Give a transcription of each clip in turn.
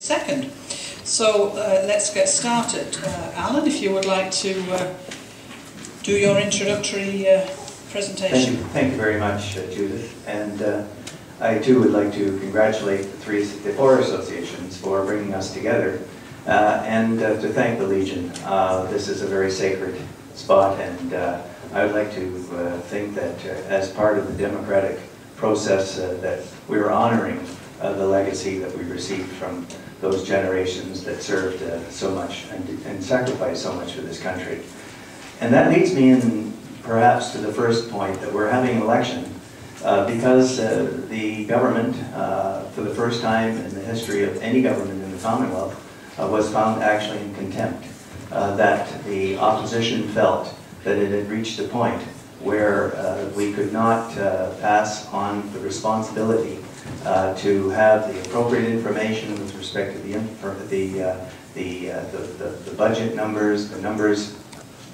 Second. So let's get started. Alan, if you would like to do your introductory presentation. Thank you very much, Judith. And I too would like to congratulate the four associations for bringing us together and to thank the Legion. This is a very sacred spot, and I would like to think that as part of the democratic process that we're honoring the legacy that we received from those generations that served so much and sacrificed so much for this country. And that leads me in perhaps to the first point, that we're having an election because the government, for the first time in the history of any government in the Commonwealth, was found actually in contempt. That the opposition felt that it had reached a point where we could not pass on the responsibility to have the appropriate information with respect to the budget numbers, the numbers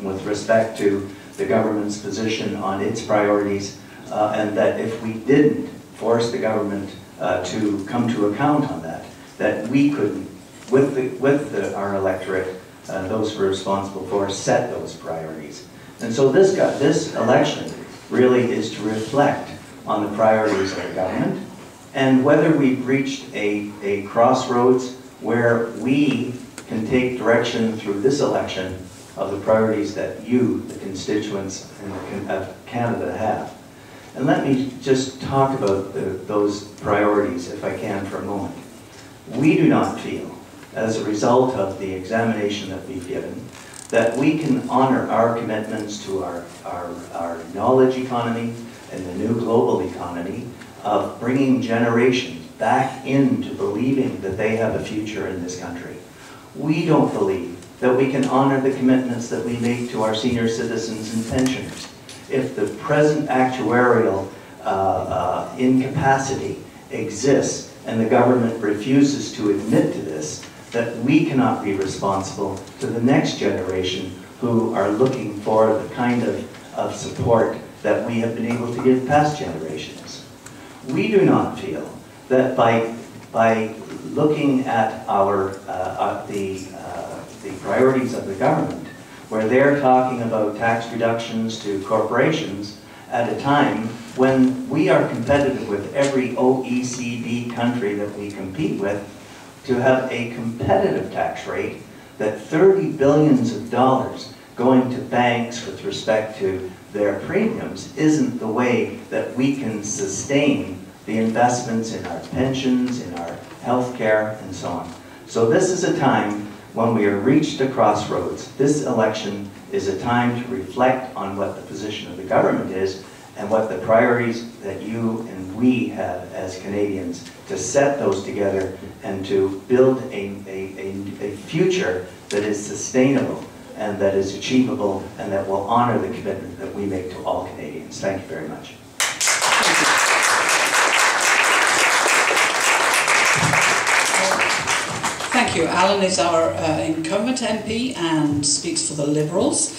with respect to the government's position on its priorities, and that if we didn't force the government to come to account on that, that we could, with our electorate, those we're responsible for, set those priorities. And so this election really is to reflect on the priorities of the government, and whether we've reached a crossroads where we can take direction through this election of the priorities that you, the constituents of Canada, have. And let me just talk about those priorities, if I can, for a moment. We do not feel, as a result of the examination that we've given, that we can honor our commitments to our knowledge economy and the new global economy of bringing generations back into believing that they have a future in this country. We don't believe that we can honor the commitments that we make to our senior citizens and pensioners if the present actuarial incapacity exists and the government refuses to admit to this, that we cannot be responsible to the next generation who are looking for the kind of support that we have been able to give past generations. We do not feel that by looking at the priorities of the government, where they're talking about tax reductions to corporations at a time when we are competitive with every OECD country that we compete with, to have a competitive tax rate, that $30 billion going to banks with respect to their premiums isn't the way that we can sustain the investments in our pensions, in our health care, and so on. So this is a time when we have reached a crossroads. This election is a time to reflect on what the position of the government is and what the priorities that you and we have as Canadians, to set those together and to build a future that is sustainable and that is achievable and that will honor the commitment that we make to all Canadians. Thank you very much. Thank you. Alan is our incumbent MP and speaks for the Liberals.